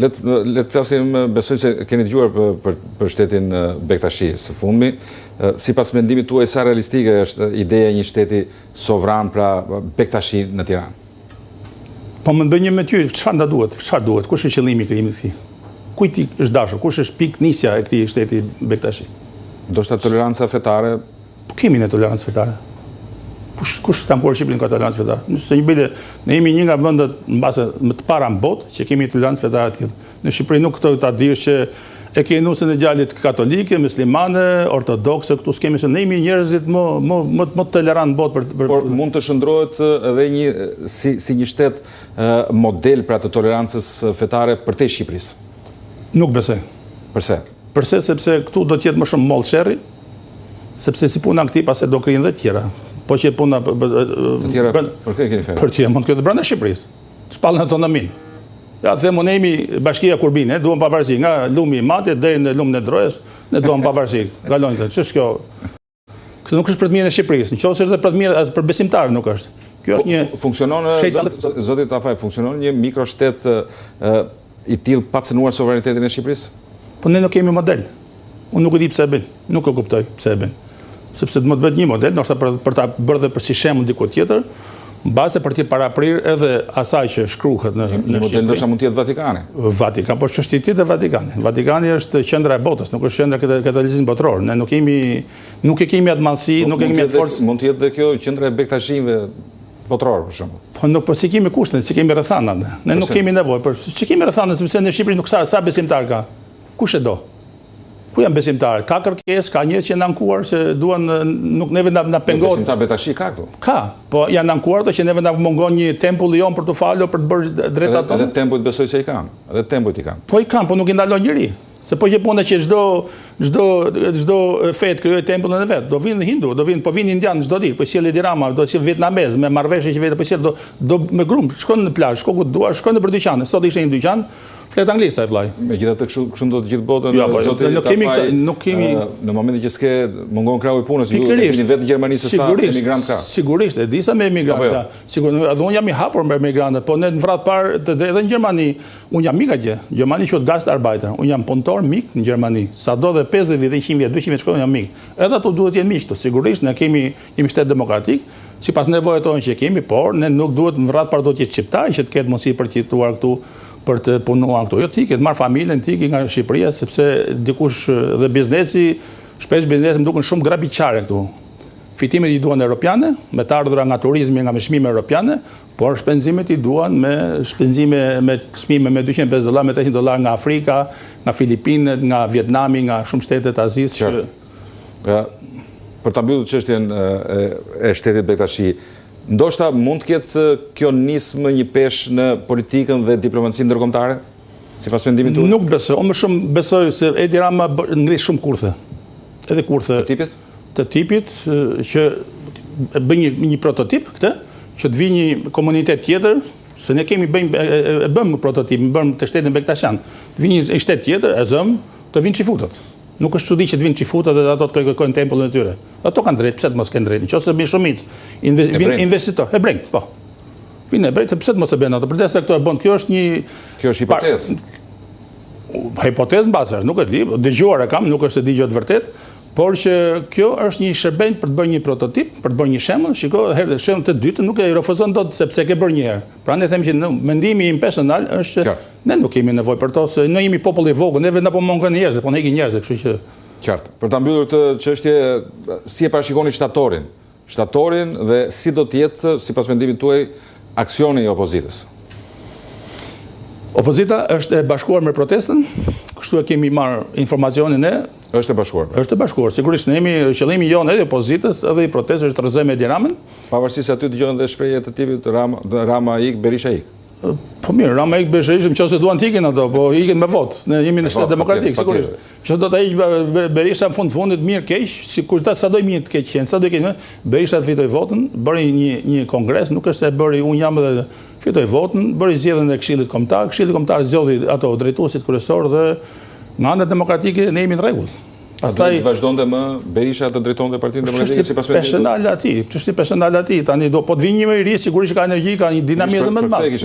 Le të flasim, besoj se keni dëgjuar për shtetin Bektashi së fundmi. Sipas mendimit tuaj, sa realistike është ideja e një shteti sovran, pra Bektashi në Tiranë? Po më bëj një me ty, çfarë duhet? Çfarë duhet? Kush është qëllimi i krijimit të këtij? Kujt i është dashur? Kush është pikë nisja e këtij shteti Bektashi? Ndoshta toleranca fetare? Po kemi ne tolerancë fetare. Kush ta mporë Shqipërinë ka tolerancë fetare? Nëse një bile, ne jemi një nga vendet mbase më të para në botë që kemi tolerancë fetare të tillë. Në Shqipëri nuk këto ta dish që e ke nusën e gjallit katolike, muslimane, ortodokse, këtu s'kemi se ne jemi njerëzit më tolerant në botë për. Por mund të shndrohet edhe si një shtet model pra të tolerancës fetare përtej Shqipërisë? Nuk besoj. Përse? Përse sepse këtu do të jetë më shumë mollë sherri, sepse si puna këtij pas e do krijen dhe tjera. Po që puna të tjera për kë keni fjalë? Për tjera mund të ketë brenda Shqipërisë. Shpallën autonomin. Ja, themu ne jemi Bashkia Kurbine, duam pavarësi nga lumi i Matit deri në lumin e Drojës, ne duam pavarësi. Kalojnë këtë. Ç'është kjo? Kjo nuk është për të mirën e Shqipërisë, nëse është edhe për të mirën as për besimtarë nuk është. Kjo është një funksionon zoti Tafaj, funksionon një mikroshtet i tillë pa cënuar sovranitetin e Shqipërisë? Po ne nuk kemi model. Unë nuk e di pse e bën. Nuk e kuptoj pse e bën. Sepse do të bëhet një model, ndoshta për ta bërë dhe për si shembull diku tjetër, mbase për të paraprirë edhe asaj që shkruhet në një model ndoshta mund të jetë Vatikani. Vatikan, po ç'është tjetër Vatikani. Vatikani është qendra e botës, nuk është qendra e katolizmit botror. Ne nuk e kemi atë mallësi, nuk e kemi atë forcë. Mund të jetë edhe kjo qendra e Bektashive botror për shembull. Po si kemi kushtet, si kemi rrethanat. Ne nuk kemi nevojë për si kemi rrethanat, sepse në Shqipëri nuk sa besimtar ka. Kush e do? Ku janë besimtarët? Ka kërkesë, ka njerëz që janë ankuar se duan nuk neve na pengon. Besimtar Bektashi ka këtu? Ka, po janë ankuar ato që neve na mungon një tempull i jon për të falur, për të bërë drejtat tona. Edhe tempujt besoj se i kanë. Edhe tempujt i kanë. Po i kanë, po nuk i ndalon njëri. Se po që puna që çdo fet krijoi tempullin e vet. Do vinë hindu, po vinë indian çdo ditë, po sjellë dirama, do sjell vietnamez me marrëveshje që vetë po sjell do me grup, shkon në plazh, shko ku dua, shkon në dyqan. Sot ishte një dyqan, flet anglisht ai vllai. Megjithatë kështu do të gjithë botën. Zoti nuk kemi në momentin që s'ke mungon krahu i punës, ju keni vetë Gjermanisë sa emigrant ka. Sigurisht, e di sa me emigrantë. Sigurisht, edhe unë jam i hapur me emigrantët, po në vrat parë edhe në Gjermani, unë jam mik atje. Gjermani quhet Gastarbeiter. Unë jam punëtor mik në Gjermani. Sado dhe 50 vjet, 100 vjet, 200 vjet shkojnë jam mik. Edhe ato duhet të jenë miq këtu. Sigurisht ne jemi shtet demokratik, sipas nevojave tona që kemi, por ne nuk duhet në vrat parë do të jetë shqiptar që të ketë mundësi për të jetuar këtu, për të punuar këtu. Jo ti ke të marr familjen, ti ke nga Shqipëria, sepse dikush dhe biznesi, shpesh biznesi më duken shumë grabiqare këtu. Fitimet i duan europiane, me të ardhura nga turizmi, nga çmime europiane, por shpenzimet i duan me shpenzime me çmime me $250, me $300 nga Afrika, nga Filipinet, nga Vietnami, nga shumë shtetet azisë. Për ta mbyllur çështjen e shtetit Bektashi, ndoshta mund të ketë kjo nismë një peshë në politikën dhe diplomacinë ndërkombëtare, sipas mendimit tuaj? Nuk besoj, unë më shumë besoj se Edi Rama ngri shumë kurthe. Edhe kurthe të tipit që bëj një prototip këtë, që të vijë një komunitet tjetër, se ne bëjmë prototip, bëjmë të shtetin Bektashan, të vijë një shtet tjetër, e zëm, të vinë çifutët. Nuk është çudi që të vinë çifutët dhe ato të kërkojnë tempullin e tyre. Ato kanë drejt, pse të mos kenë drejt? Nëse vinë shumicë, vinë investitor, hebrejt, po. Vinë hebrejt, pse të mos e bëjnë ato? Përdesë këto e bën, kjo është hipotezë. Hipotezë mbase, nuk e di, dëgjuar e kam, nuk është se dëgjohet vërtet, por që kjo është një shërbim për të bërë një prototip, për të bërë një shembull. Shiko, shembull të dytë nuk e refuzon dot sepse ke bërë një herë. Prandaj them që mendimi im personal është që ne nuk kemi nevojë për to, se ne jemi popull i vogël, neve na po mungon njerëz, po ne ikin njerëz, kështu që qartë. Për ta mbyllur këtë çështje, si e parashikoni shtatorin? Shtatorin dhe si do të jetë sipas mendimit tuaj aksioni i opozitës? Opozita është e bashkuar me protestën, kështu e kemi marrë informacionin e. Është e bashkuar. Është e bashkuar. Sigurisht ne jemi qëllimi jonë edhe opozitës, edhe i protestës është të rrëzojmë Edi Ramën. Pavarësisht se aty dëgjojnë dhe shprehje të tipit Rama ik, Berisha ik. Po mirë, Rama ik, Berisha ik, nëse duan të ikin ato, po ikin me votë. Ne jemi në shtet demokratik, sigurisht. Që do të iq Berisha në fundit mirë keq, sikur sa do mirë të keq qenë, sa do keq, Berisha të fitoi votën, bëri një kongres, nuk është se bëri unë jam dhe fitoi votën, bëri zgjedhjen e Këshillit Kombëtar, Këshilli Kombëtar zgjodhi ato drejtuesit kryesor dhe nga ana demokratike ne jemi në rregull. Pastaj vazhdonte më Berisha të drejtonte Partinë Demokratike sipas mendimit. Personale aty, çështje personale aty. Tani do po të vinë një më i ri, sigurisht ka energji, ka një dinamizëm më të madh.